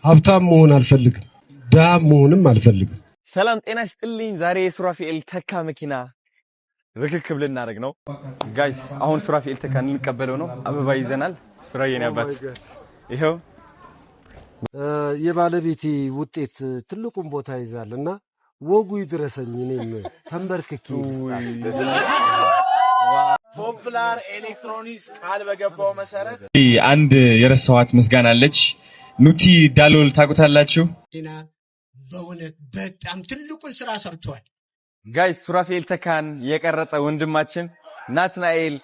ሀብታም መሆን አልፈልግም፣ ድሃ መሆንም አልፈልግም። ሰላም ጤና ይስጥልኝ። ዛሬ የሱራፌል ተካ መኪና ርክክብ ልናደርግ ነው ጋይስ። አሁን ሱራፌል ተካ እንቀበለው ነው። አበባ ይዘናል። ሱራዬን ያባት ይሄው የባለቤቴ ውጤት ትልቁን ቦታ ይዛልና ወጉ ይድረሰኝ። እኔም ተንበርክኬ ፖፕላር ኤሌክትሮኒክስ ቃል በገባው መሰረት አንድ የረሳኋት ምስጋና አለች። ኑቲ ዳሎል ታውቁታላችሁ? በእውነት በጣም ትልቁን ስራ ሰርቷል ጋይስ። ሱራፌል ተካን የቀረጸ ወንድማችን ናትናኤል።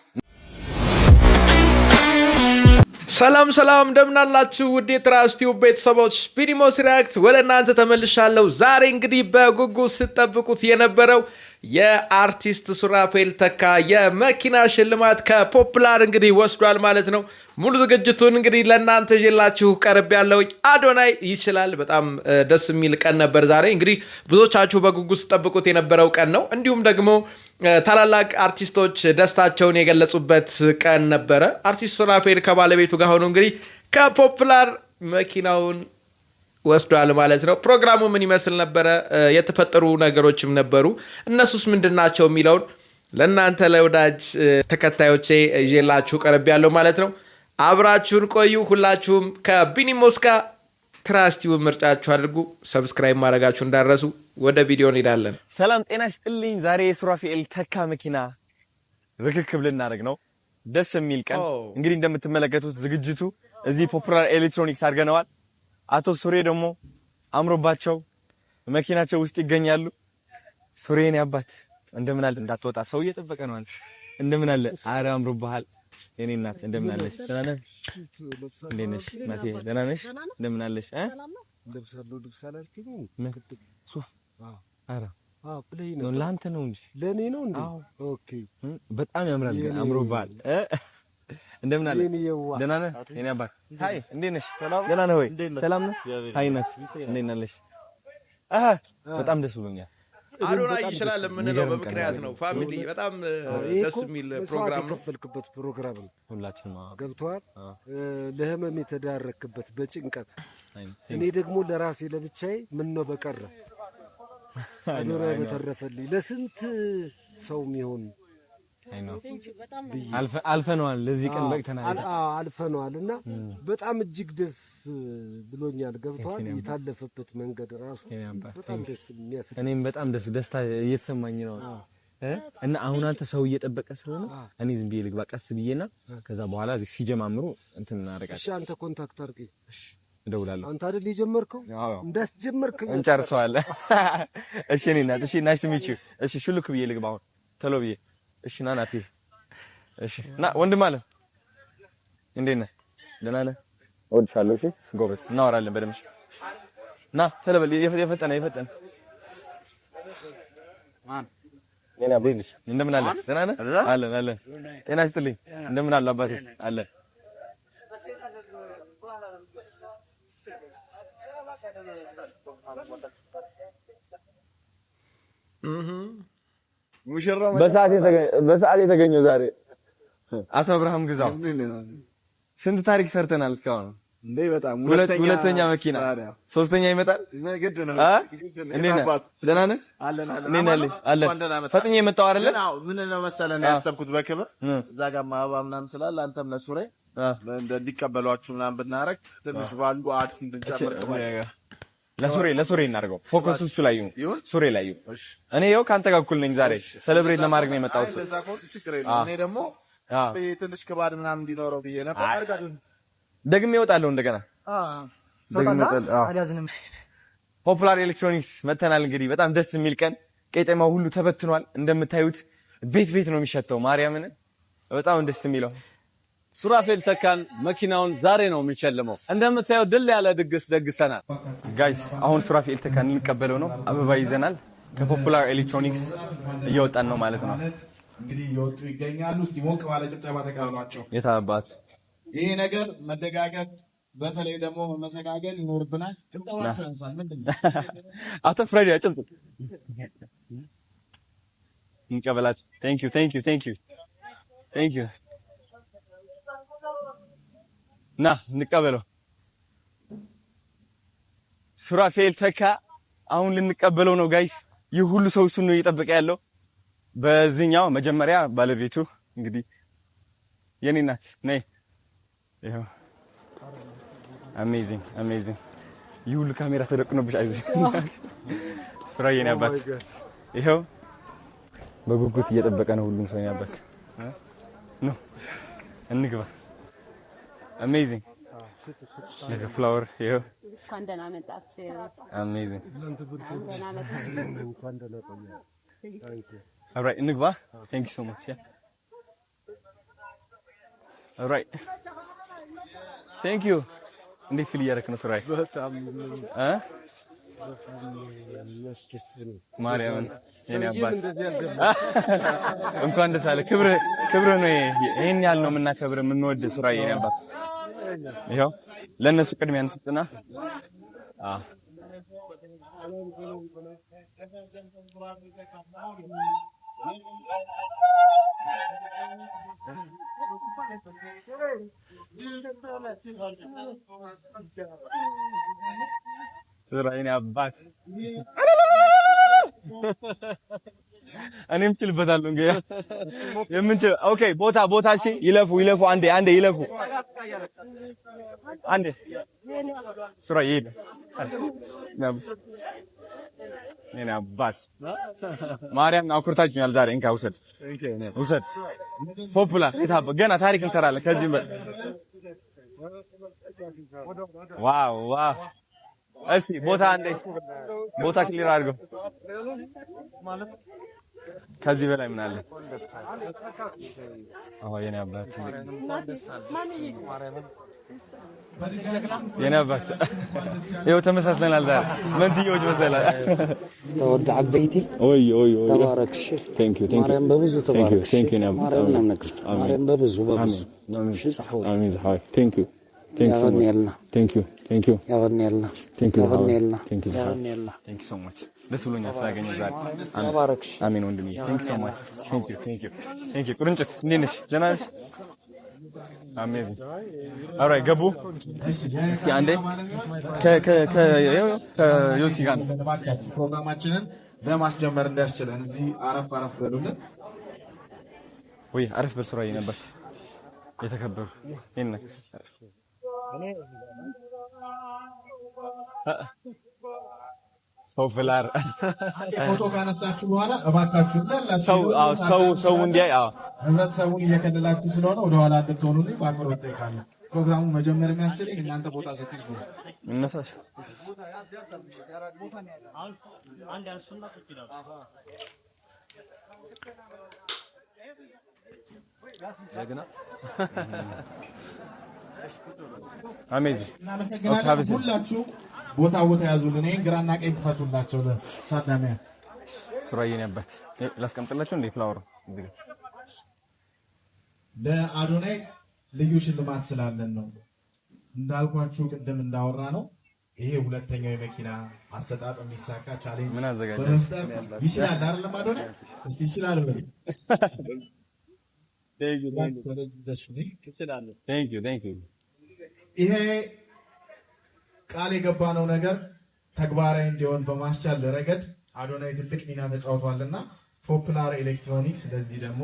ሰላም እንደምን አላችሁ? ውድ የትራስቲው ቤተሰቦች ቢኒሞስ ሪያክት ወደ እናንተ ተመልሻለሁ። ዛሬ እንግዲህ በጉጉት ስትጠብቁት የነበረው የአርቲስት ሱራፌል ተካ የመኪና ሽልማት ከፖፕላር እንግዲህ ወስዷል ማለት ነው። ሙሉ ዝግጅቱን እንግዲህ ለእናንተ ይዤላችሁ ቀርብ ያለው አዶናይ ይችላል። በጣም ደስ የሚል ቀን ነበር ዛሬ። እንግዲህ ብዙዎቻችሁ በጉጉት ስትጠብቁት የነበረው ቀን ነው። እንዲሁም ደግሞ ታላላቅ አርቲስቶች ደስታቸውን የገለጹበት ቀን ነበረ። አርቲስት ሱራፌል ከባለቤቱ ጋር ሆኖ እንግዲህ ከፖፕላር መኪናውን ወስዷል ማለት ነው። ፕሮግራሙ ምን ይመስል ነበረ? የተፈጠሩ ነገሮችም ነበሩ። እነሱስ ምንድናቸው የሚለውን ለእናንተ ለወዳጅ ተከታዮቼ ይዤላችሁ ቀርብ ያለው ማለት ነው። አብራችሁን ቆዩ። ሁላችሁም ከቢኒሞስ ጋር ትራስቲው ምርጫችሁ አድርጉ። ሰብስክራይብ ማድረጋችሁ እንዳረሱ። ወደ ቪዲዮ እንሄዳለን። ሰላም ጤና ይስጥልኝ። ዛሬ የሱራፌል ተካ መኪና ርክክብ ልናደርግ ነው። ደስ የሚል ቀን እንግዲህ እንደምትመለከቱት ዝግጅቱ እዚህ ፖፕላር ኤሌክትሮኒክስ አድርገነዋል። አቶ ሱሬ ደግሞ አምሮባቸው መኪናቸው ውስጥ ይገኛሉ። ሱሬን ያባት እንደምን አለ? እንዳትወጣ ሰው እየጠበቀ ነው። አንተ እንደምን አለ? አረ አምሮባሃል የኔ እናት። እንደምን አለሽ? ደህና ነሽ? እንዴት ነሽ እናቴ? ደህና ነሽ? እንደምን አለሽ? ለብሳለሁ ልብሳላልከኝ ሱፍ አረ ፕሌይ ነው ላንተ ነው እንጂ ለኔ ነው እንዴ? ኦኬ በጣም ያምራል። አምሮባሃል። እንደምን አለ? ደህና ነህ የኔ አባት? ሃይ እንዴት ነሽ? ደህና ነህ ወይ? ሰላም ነህ? ሃይ ናት። እንዴት ነሽ? በጣም ደስ ብሎኛል። አዶናይ ይችላል የምንለው በምክንያት ነው። ፋሚሊ በጣም ደስ የሚል ፕሮግራም ነው። የተከፈልክበት ፕሮግራም ነው። ሁላችንም ገብቷል። ለህመም የተዳረክበት በጭንቀት እኔ ደግሞ ለራሴ ለብቻዬ ምን ነው በቀረ አዶናይ በተረፈልኝ ለስንት ሰው የሚሆን አልፈነዋል። ለዚህ ቀን በቅተናል። አልፈነዋልና በጣም እጅግ ደስ ብሎኛል። ገብቷል። የታለፈበት መንገድ ራሱ በጣም ደስ የሚያስደስት፣ እኔም በጣም ደስታ እየተሰማኝ ነው። እና አሁን አንተ ሰው እየጠበቀ ስለሆነ እኔ ዝም ብዬ ልግባ ቀስ ብዬና ከዛ በኋላ እዚህ ሲጀማምሩ እንትን እናደርጋለን። እሺ አንተ ኮንታክት አድርገኝ። እሺ እደውላለሁ። አንተ አይደል የጀመርከው? እንዳስጀመርከው እንጨርሰዋለን። እሺ እኔ እናት እሺ፣ ናይስ ሚች ዩ። እሺ ሹልክ ብዬ ልግባ አሁን ቶሎ ብዬ። እሺ ና ናፒ። እሺ ና ወንድም አለ። እንዴት ነህ? ደህና ነህ? እወድሻለሁ። እሺ ጎበዝ፣ እናወራለን በደምብ። ና ተለበል። የፈጠነ ማን ሌላ ቤልስ እንደምን አለ? ደህና ነህ? አለን። ጤና ይስጥልኝ። እንደምን አለ አባቴ? አለ። በሰዓት የተገኘው ዛሬ አቶ አብርሃም ግዛው ስንት ታሪክ ሰርተናል እስካሁን እንዴ? በጣም ሁለተኛ መኪና ሶስተኛ ይመጣል። ግድ ነው። ደህና ነህ? አለን። ፈጥኜ የመጣው አይደለ? ምን ነው መሰለህ ነው ያሰብኩት በክብር እዛ ጋር ማባባ ምናምን ስላለ አንተም ለሱሬ እንዲቀበሏችሁ ምናምን ብናረግ ትንሽ ባሉ አድ እንድንጨምር ለሱሬ እናድርገው። ፎከሱ እሱ ላይ ይሁን፣ ሱሬ ላይ ይሁን። እኔ ይኸው ካንተ ጋር እኩል ነኝ። ዛሬ ሴሌብሬት ለማድረግ ነው የመጣሁት። እኔ ደግሞ ትንሽ ከባድ ምናምን እንዲኖረው ብዬ ነበር። ደግሜ እወጣለሁ እንደገና። ፖፕላር ኤሌክትሮኒክስ መተናል። እንግዲህ በጣም ደስ የሚል ቀን፣ ቄጤማው ሁሉ ተበትኗል። እንደምታዩት ቤት ነው የሚሸተው። ማርያምን በጣም ደስ የሚለው ሱራፌል ተካን መኪናውን ዛሬ ነው የሚሸልመው። እንደምታየው ድል ያለ ድግስ ደግሰናል ጋይስ። አሁን ሱራፌል ተካን እንቀበለው ነው። አበባ ይዘናል። ከፖፕላር ኤሌክትሮኒክስ እየወጣን ነው ማለት ነው። እንግዲህ እየወጡ ይገኛሉ። እስቲ ሞቅ ባለ ጭብጨባ ተቀበሏቸው። የታባት ይሄ ነገር መደጋገፍ፣ በተለይ ደግሞ መመሰጋገን ይኖርብናል። ጭብጨባቸው ያንሳል። ምንድነው አቶ ፍሬዲ አጭብጭብ እንቀበላቸው። ቴንክ ዩ ና እንቀበለው። ሱራፌል ተካ አሁን ልንቀበለው ነው ጋይስ። ይህ ሁሉ ሰው እሱን ነው እየጠበቀ ያለው። በዚህኛው መጀመሪያ ባለቤቱ እንግዲህ የኔ ናት ነይ። ይሄው አሜዚንግ አሜዚንግ። ይህ ሁሉ ካሜራ ተደቅኖብሽ አይዞሽ ሱራዬ የኔ አባት። ይሄው በጉጉት እየጠበቀ ነው ሁሉም ሰው የኔ አባት። ኖ እንግባ። አሜዚንግ ለገ ፍላወር ይሄው እንኳን ደህና መጣችሁ። አሜዚንግ ደህና መጣችሁ። እንኳን ደህና ቆያችሁ። alright እንግባ። thank you so much yeah alright thank you እንዴት ፊል እያደረክ ነው ሱራዬ? በጣም ማርያምን የኔ አባት እንኳን ደስ አለ። ክብር ነው ይሄን ያህል ነው የምናከብር የምንወድ ሱራዬ የኔ አባት። ይሄው ለነሱ ቅድሚያ እንስጥና ሱራዬ የኔ አባት እኔም ችልበታለሁ እንግዲህ የምንችል ኦኬ። ቦታ እሺ፣ ይለፉ አንዴ ይለፉ አንዴ ሱራዬ ሄደ የኔ አባት ማርያም አኩርታችኛል ዛሬ። እንካ ውሰድ ፖፑላር የታበ ገና ታሪክ እንሰራለን ከዚህ በል ዋው እስኪ ቦታ ክሊር አድርገው ከዚህ በላይ ምን አለ? የኔ አባት ይኸው ተመሳስለናል ዛሬ መንትዮች መሰላል። ተወድ ዓበይቲ ተባረክ። ቴንክ ዩ ማርያም በብዙ ተባረክ። ማርያም በብዙ አሜን። ቴንክ ዩ ሶ ማች ደስ ብሎኛል ስላገኘሁ ዛሬ። አሜን ወንድሜ ቴንክ ዩ ሶ ማች ቴንክ ዩ ቁርንጭት እንዴት ነሽ? ደህና ነሽ? አሜን ኦልራይት ገቡ። እስኪ አንዴ ከዮሲ ጋር ፕሮግራማችንን ለማስጀመር እንዲያስችለን እዚህ አረፍ በሉልን ወይ አረፍ በስራዬ ነበር የተከበሩ ይነክ ፖፑላር ፎቶ ካነሳችሁ በኋላ እባካችሁ ሰው እንዲያይ ህብረተሰቡን እየከለላችሁ ስለሆነ ወደ ኋላ እንድትሆኑልኝ በአክብሮት እጠይቃለሁ። ፕሮግራሙ መጀመር የሚያስችለኝ እናንተ ቦታ ስትይዙ እነሳሽ ጀግና አሜዚንግ እናመሰግናለን። ሁላችሁ ቦታ ያዙልን። ይሄን ግራና ቀኝ ትፈቱላቸው ለታዳሚያን። ሱራዬ ነበር ላስቀምጥላችሁ እንዴ ፍላወር ለአዶናይ ልዩ ሽልማት ስላለን ነው እንዳልኳችሁ ቅድም እንዳወራ ነው። ይሄ ሁለተኛው የመኪና አሰጣጥ የሚሳካ ቻሌንጅ ምን አዘጋጀ ይችላል አይደል? አዶናይ እስቲ ይችላል በል። Thank you. ይሄ ቃል የገባነው ነገር ተግባራዊ እንዲሆን በማስቻል ረገድ አዶናይ ትልቅ ሚና ተጫውቷልና ፖፑላር ኤሌክትሮኒክስ ለዚህ ደግሞ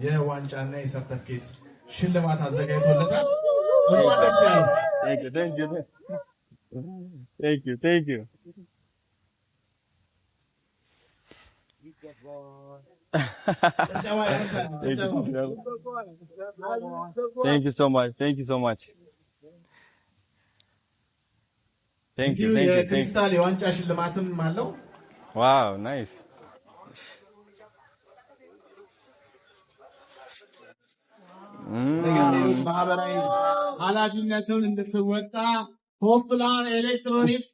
የዋንጫና የሰርተፊኬት ሽልማት አዘጋጅቶለታል። Thank you. Thank you so much. Thank you. የክሪስታል የዋንጫ ሽልማትም አለው። ዋው ናይስ። ሌሎች ማህበራዊ ኃላፊነቱን እንድትወጣ ፖፑላር ኤሌክትሮኒክስ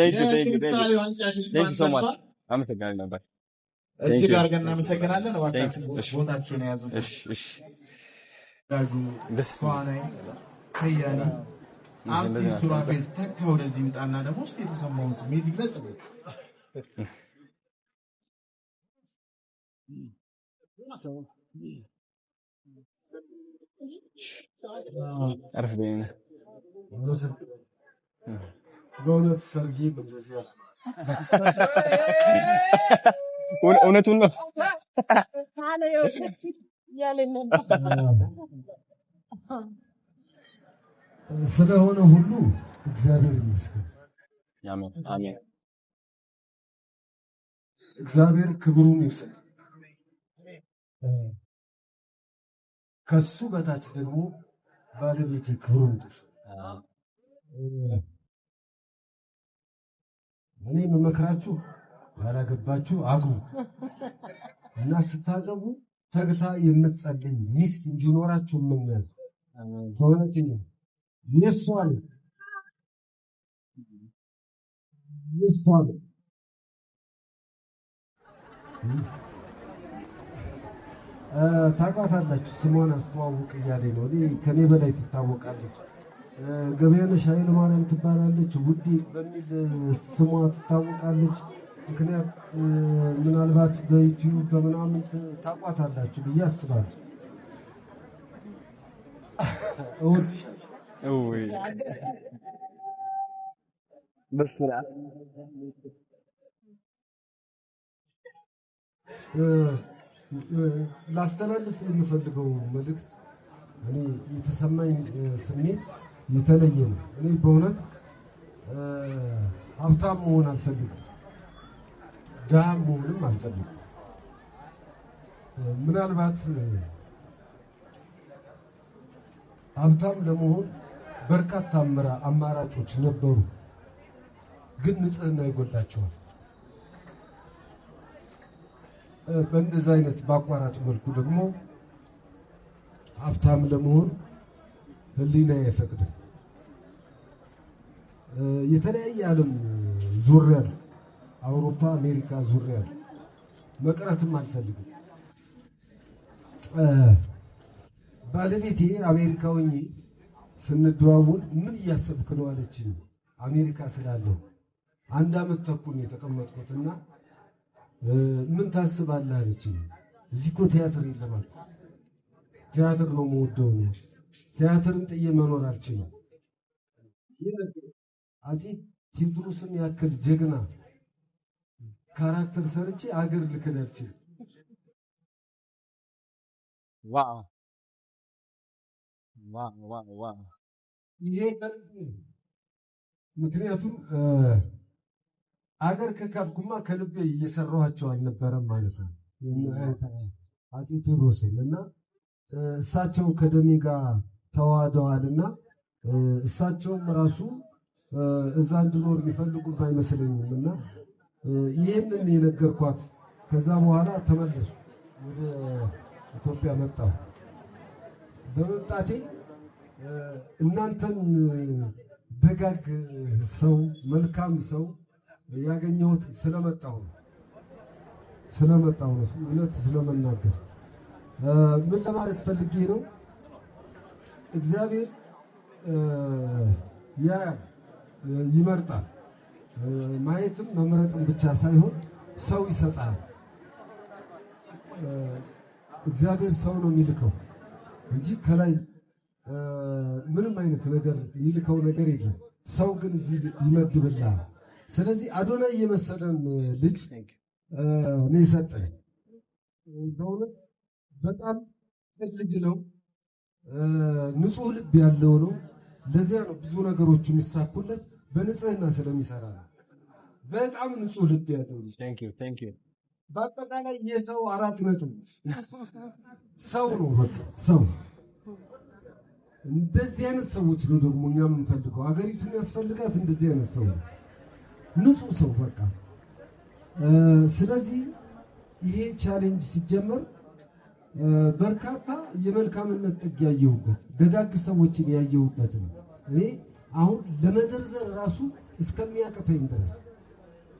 የክሪስታል የዋንጫ ሽልማት ሰጥቷል። አመሰግናለሁ ነበር። እጅግ አድርገን እናመሰግናለን። እባካችሁ ቦታችሁን ያዙ። እሺ ጋጁ ተዋናይ ከያኒ አርቲስት ሱራፌል ተካ ወደዚህ ምጣና ደግሞ ውስጥ የተሰማውን ስሜት ይግለጽ። አረፍ በይና በእውነት ሰርጌ እንደዚህ ያለ እውነቱን ነው ስለሆነ ሁሉ እግዚአብሔር ይመስገን። አሜን አሜን። እግዚአብሔር ክብሩን ይውሰድ። ከሱ በታች ደግሞ ባለቤቴ ክብሩን ይውሰድ። እኔ የምመክራችሁ ያላገባችሁ አግቡ እና ስታገቡ ተግታ የምትጸልይ ሚስት እንዲኖራችሁ እመኛለሁ። በእውነት የሷል ታውቃታላችሁ። ስሟን አስተዋውቅ እያለኝ ነው። እኔ ከኔ በላይ ትታወቃለች። ገበያነሽ ኃይለ ማርያም ትባላለች። ውዴ በሚል ስሟ ትታወቃለች። ምክንያት ምናልባት በዩቲዩብ በምናምን ታውቋታላችሁ ብዬ አስባለሁ። ላስተላልፍ የምፈልገው መልእክት እኔ የተሰማኝ ስሜት የተለየ ነው። እኔ በእውነት ሀብታም መሆን አልፈልግም፣ ድሃ መሆንም አልፈልግም። ምናልባት ሀብታም ለመሆን በርካታ አማራጮች ነበሩ፣ ግን ንጽህና ይጎላቸዋል። በእንደዚህ አይነት በአቋራጭ መልኩ ደግሞ ሀብታም ለመሆን ሕሊና አይፈቅድም። የተለያየ ዓለም ዙሪያለሁ፣ አውሮፓ፣ አሜሪካ ዙሪያለሁ። መቅረትም አልፈልግም። ባለቤቴ አሜሪካ ሆኜ ስንደዋወል ምን እያሰብክ ነው አለችኝ። አሜሪካ ስላለሁ 1 ዓመት ተኩል የተቀመጥኩትና ምን ታስባለህ አለችኝ። እዚህ እኮ ቲያትር የለም አልኩ። ቲያትር ነው የምወደው ነው። ቲያትርን ጥዬ መኖር አልችልም። አፄ ቴዎድሮስን ያክል ጀግና ካራክተር ሰርቼ አገር ልክድ አልችልም። ዋው ዋው ዋው ዋው! ይሄ ምክንያቱም አገር ከካድኩማ ከልቤ እየሰራኋቸው አልነበረም ማለት ነው። አፄ ቴዎድሮስን እና እሳቸው ከደሜ ጋር ተዋህደዋልና እሳቸውም ራሱ እዛ እንድኖር የሚፈልጉ አይመስለኝም እና ይህንን የነገርኳት። ከዛ በኋላ ተመለሱ፣ ወደ ኢትዮጵያ መጣሁ። በመምጣቴ እናንተን ደጋግ ሰው መልካም ሰው ያገኘሁት ስለመጣሁ ነው። እውነት ስለመናገር ምን ለማለት ፈልጌ ነው? እግዚአብሔር ይመርጣል። ማየትም መምረጥም ብቻ ሳይሆን ሰው ይሰጣል። እግዚአብሔር ሰው ነው የሚልከው እንጂ ከላይ ምንም አይነት ነገር የሚልከው ነገር የለም። ሰው ግን እዚህ ይመድብልሃል። ስለዚህ አዶናይ የመሰለን ልጅ እኔ ሰጠኝ። በእውነት በጣም ልጅ ነው፣ ንጹህ ልብ ያለው ነው። ለዚያ ነው ብዙ ነገሮች የሚሳኩለት በንጽህና ስለሚሰራ ነው። በጣም ንጹህ ልብ ያለው ልጅ። ቴንክ ዩ። በአጠቃላይ የሰው 4 ነጥብ ሰው ነው። በቃ ሰው እንደዚህ አይነት ሰዎች ነው ደግሞ እኛ የምንፈልገው። ሀገሪቱን ያስፈልጋት እንደዚህ አይነት ሰው ነው፣ ንጹህ ሰው በቃ። ስለዚህ ይሄ ቻሌንጅ ሲጀመር በርካታ የመልካምነት ጥግ ያየሁበት ደጋግ ሰዎችን ያየሁበት ነው። እኔ አሁን ለመዘርዘር ራሱ እስከሚያቅተኝ ድረስ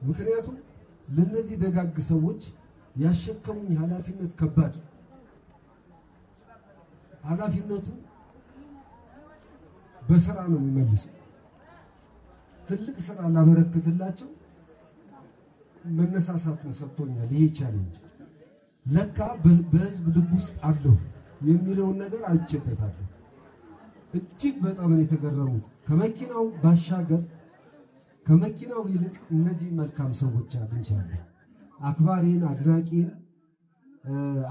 ምክንያቱም ለነዚህ ደጋግ ሰዎች ያሸከሙኝ ኃላፊነት ከባድ፣ ኃላፊነቱ በስራ ነው የሚመልሰው። ትልቅ ስራ ላበረክትላቸው መነሳሳቱን ሰጥቶኛል። ይሄ ቻሌንጅ ለካ በህዝብ ልብ ውስጥ አለው የሚለውን ነገር አይቼበታለሁ። እጅግ በጣም ነው የተገረሙት። ከመኪናው ባሻገር ከመኪናው ይልቅ እነዚህ መልካም ሰዎች አግኝቻለሁ። አክባሪን አድናቂን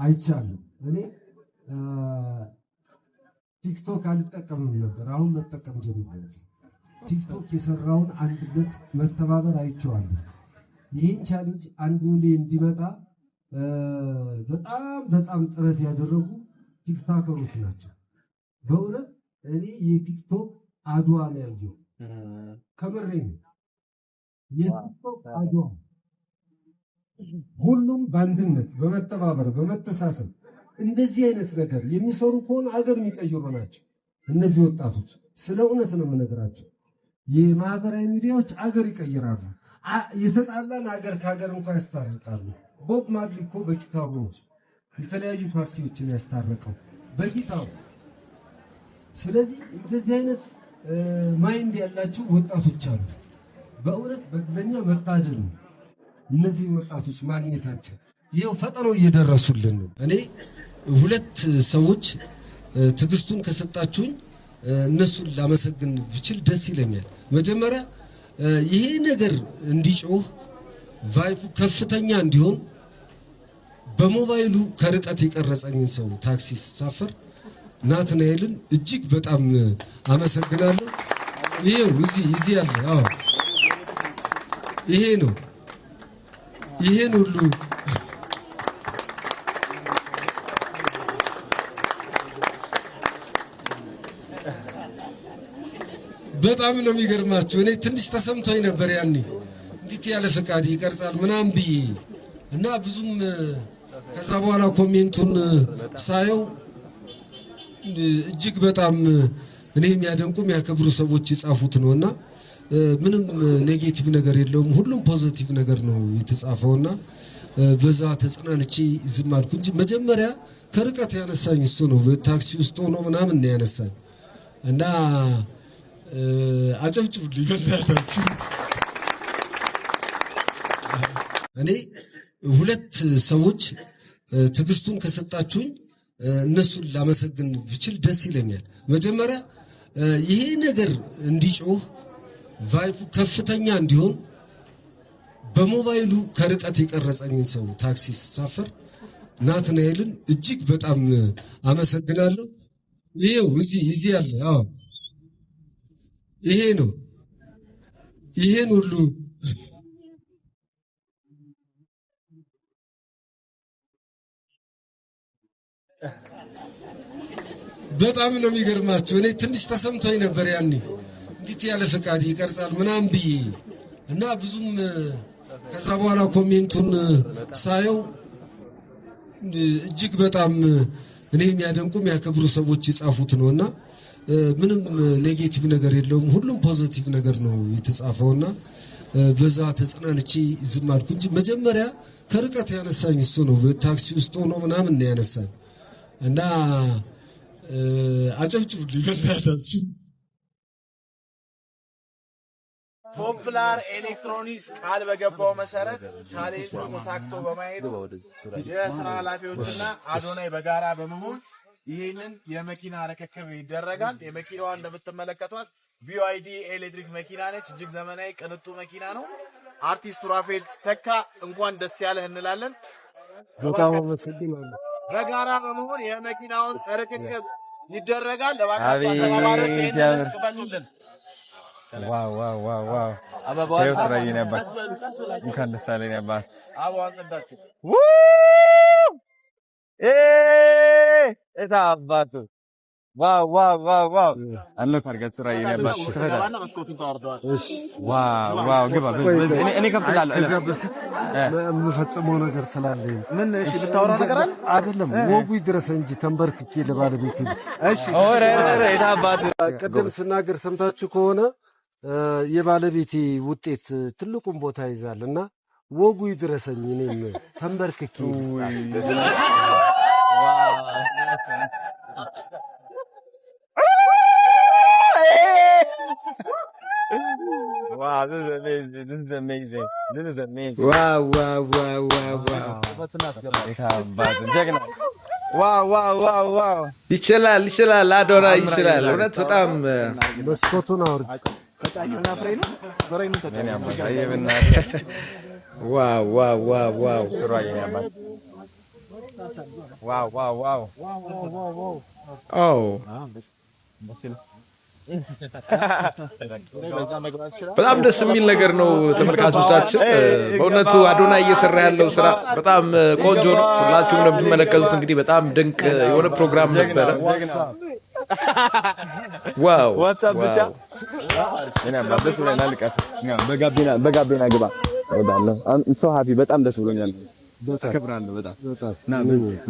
አይቻለሁ። እኔ ቲክቶክ አልጠቀምም ነበር፣ አሁን መጠቀም ጀምሬያለሁ። ቲክቶክ የሰራውን አንድነት መተባበር አይቼዋለሁ። ይህን ቻሌንጅ አንዱ ላይ እንዲመጣ በጣም ጥረት ያደረጉ ቲክቶከሮች ናቸው። በእውነት እኔ የቲክቶክ አድዋ ነው ያየው። ከምሬ ነው። የቲክቶክ አድዋ ሁሉም በአንድነት በመተባበር በመተሳሰብ እንደዚህ አይነት ነገር የሚሰሩ ከሆነ አገር የሚቀይሩ ናቸው እነዚህ ወጣቶች። ስለ እውነት ነው የምነግራቸው። የማህበራዊ ሚዲያዎች አገር ይቀይራሉ። የተጣላን አገር ከሀገር እንኳን ያስታርቃሉ። ቦብ ማርሊ እኮ በጊታሩ የተለያዩ ፓርቲዎችን ያስታረቀው በጊታሩ። ስለዚህ እንደዚህ አይነት ማይንድ ያላቸው ወጣቶች አሉ። በእውነት በእኛ መታደል ነው እነዚህ ወጣቶች ማግኘታቸው። ይኸው ፈጥነው እየደረሱልን ነው። እኔ ሁለት ሰዎች ትዕግስቱን ከሰጣችሁኝ እነሱን ላመሰግን ብችል ደስ ይለኛል። መጀመሪያ ይሄ ነገር እንዲጮህ ቫይቡ ከፍተኛ እንዲሆን በሞባይሉ ከርቀት የቀረጸኝን ሰው ታክሲ ሳፈር ናትናኤልን እጅግ በጣም አመሰግናለሁ። ይሄው እዚህ ያለ አዎ ይሄ ነው። ይሄን ሁሉ በጣም ነው የሚገርማችሁ። እኔ ትንሽ ተሰምቶኝ ነበር ያኔ እንዴት ያለ ፈቃድ ይቀርጻል ምናምን ብዬ እና ብዙም ከዛ በኋላ ኮሜንቱን ሳየው እጅግ በጣም እኔ የሚያደንቁ የሚያከብሩ ሰዎች የጻፉት ነውና ምንም ኔጌቲቭ ነገር የለውም። ሁሉም ፖዚቲቭ ነገር ነው የተጻፈውና በዛ ተጽናንቼ ዝም አልኩ እንጂ መጀመሪያ ከርቀት ያነሳኝ እሱ ነው። በታክሲ ውስጥ ሆኖ ምናምን ነው ያነሳኝ እና አጨብጭቡ ሊበላታችሁ። እኔ ሁለት ሰዎች ትዕግስቱን ከሰጣችሁኝ እነሱን ላመሰግን ብችል ደስ ይለኛል። መጀመሪያ ይሄ ነገር እንዲጮህ ቫይቡ ከፍተኛ እንዲሆን በሞባይሉ ከርቀት የቀረጸኝን ሰው ታክሲ ሳፈር ናትናኤልን እጅግ በጣም አመሰግናለሁ። ይሄው እዚህ ያለ አዎ ይሄ ነው። ይሄን ሁሉ በጣም ነው የሚገርማችሁ። እኔ ትንሽ ተሰምቶኝ ነበር ያኔ እንዴት ያለ ፈቃድ ይቀርጻል ምናምን ብዬ እና ብዙም ከዛ በኋላ ኮሜንቱን ሳየው እጅግ በጣም እኔ የሚያደንቁ የሚያከብሩ ሰዎች የጻፉት ነውና ምንም ኔጌቲቭ ነገር የለውም። ሁሉም ፖዚቲቭ ነገር ነው የተጻፈውና በዛ ተጽናንቼ ዝም አልኩ እንጂ መጀመሪያ ከርቀት ያነሳኝ እሱ ነው። በታክሲ ውስጥ ሆኖ ምናምን ነው ያነሳኝ እና አጨብጭቡ ሊበላታችሁ። ፖፕላር ኤሌክትሮኒክስ ቃል በገባው መሰረት ቻሌንጁ ተሳክቶ በማየት የስራ ኃላፊዎችና አዶናይ በጋራ በመሆን ይሄንን የመኪና ርክክብ ይደረጋል። የመኪናዋ እንደምትመለከቷት BYD ኤሌክትሪክ መኪና ነች። እጅግ ዘመናዊ ቅንጡ መኪና ነው። አርቲስት ሱራፌል ተካ እንኳን ደስ ያለህ እንላለን። በጣም አመሰግናለሁ። በጋራ በመሆን የመኪናውን ርክክብ ይደረጋል። ለባካችሁ ተባባሪዎች ይሄንን ተቀበሉልን። ዋው አበባው ስራዬ ነበር። እንኳን ደስ አለኝ አባት። አበባው አንጠዳችሁ እታ አባቱ ዋው አንሎክ አድርገህ ስራዬ ነበር። ተባና መስኮቱን ታወርደዋል። እሺ ዋው ግባ። እኔ ከፍላለሁ። ከዛ በፊት የምፈጽመው ነገር ስላለኝ ምን? እሺ ብታወራ ነገር አለ አይደለም። ወጉ ይድረስ እንጂ ተንበርክኬ ለባለቤቴ። እሺ ኦሬ እታ አባቱ ቅድም ስናገር ሰምታችሁ ከሆነ የባለቤቴ ውጤት ትልቁን ቦታ ይዛልና ወጉ ይድረሰኝ እኔም ተንበርክኬ Wow, this is amazing. This is amazing. This is amazing. Wow. Wow. ይችላል አዶናይ ይችላል። እውነት በጣም መስኮቱን አውርድ ዋው ዋው ዋው ዋው ዋው ዋው ዋው ኦ በጣም ደስ የሚል ነገር ነው ተመልካቾቻችን። በእውነቱ አዶናይ እየሰራ ያለው ስራ በጣም ቆንጆ ነው። ሁላችሁም እንደምትመለከቱት እንግዲህ በጣም ድንቅ የሆነ ፕሮግራም ነበረ። ዋው ዋትስአፕ ብቻ እኔ ደስ ብሎኛል። በጋቢና ግባ እወዳለሁ። ሶ ሃፒ በጣም ደስ ብሎኛል። ተከብራለሁ በጣም ና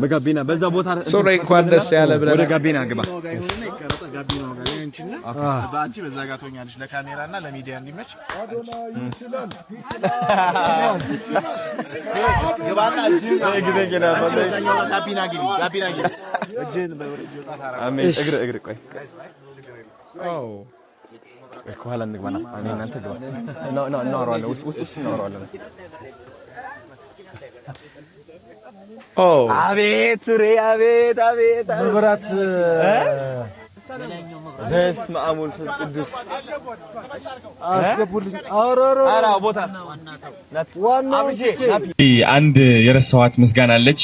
በጋቢና በዛ ቦታ ሶሪ እንኳን ደስ ያለ ብለን ወደ ጋቢና ግባ። በአንቺ በዛ ጋር ትሆኛለሽ ለካሜራና ለሚዲያ እንዲመች እግር ቆይ ከኋላ እንግባና እኔ እናንተ ግባ እናወራዋለን። ውስጥ እናወራዋለን። አቤት ሱሬ አቤት አቤት መብራት በስመ አብ ወመንፈስ ቅዱስ አስገቡልኝ። አራ ቦታ አንድ የረሳኋት ምስጋና አለች።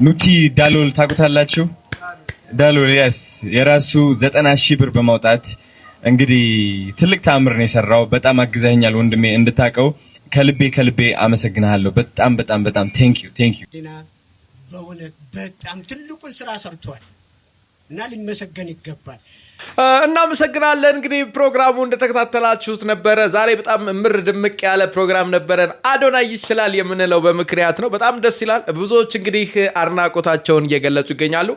ኑቲ ዳሎል ታውቁታላችሁ? ዳሎል ያስ የራሱ 90,000 ብር በማውጣት እንግዲህ ትልቅ ተአምር ነው የሰራው። በጣም አግዘኸኛል ወንድሜ፣ እንድታቀው ከልቤ አመሰግናለሁ። በጣም ቴንክ ዩ በእውነት በጣም ትልቁን ስራ ሰርቷል እና ሊመሰገን ይገባል። እናመሰግናለን። እንግዲህ ፕሮግራሙ እንደተከታተላችሁት ነበረ። ዛሬ በጣም ምር ድምቅ ያለ ፕሮግራም ነበረን። አዶናይ ይችላል የምንለው በምክንያት ነው። በጣም ደስ ይላል። ብዙዎች እንግዲህ አድናቆታቸውን እየገለጹ ይገኛሉ።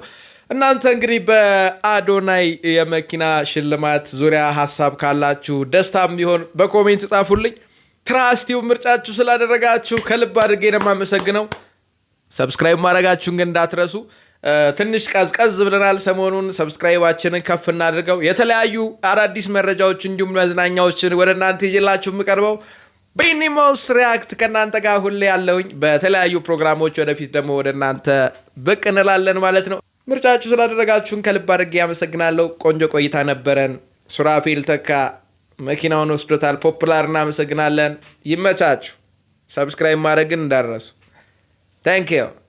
እናንተ እንግዲህ በአዶናይ የመኪና ሽልማት ዙሪያ ሀሳብ ካላችሁ ደስታም ቢሆን በኮሜንት ጻፉልኝ። ትራስቲው ምርጫችሁ ስላደረጋችሁ ከልብ አድርጌ ነው የማመሰግነው። ሰብስክራይብ ማድረጋችሁን ግን እንዳትረሱ። ትንሽ ቀዝቀዝ ብለናል ሰሞኑን። ሰብስክራይባችንን ከፍ እናድርገው። የተለያዩ አዳዲስ መረጃዎች እንዲሁም መዝናኛዎችን ወደ እናንተ ይዤላችሁ የምቀርበው ቢኒሞስ ሪያክት ከእናንተ ጋር ሁሌ ያለውኝ። በተለያዩ ፕሮግራሞች ወደፊት ደግሞ ወደ እናንተ ብቅ እንላለን ማለት ነው። ምርጫችሁ ስላደረጋችሁን ከልብ አድርጌ ያመሰግናለሁ። ቆንጆ ቆይታ ነበረን። ሱራፌል ተካ መኪናውን ወስዶታል። ፖፑላር እናመሰግናለን። ይመቻችሁ። ሰብስክራይብ ማድረግን እንዳትረሱ። Thank you.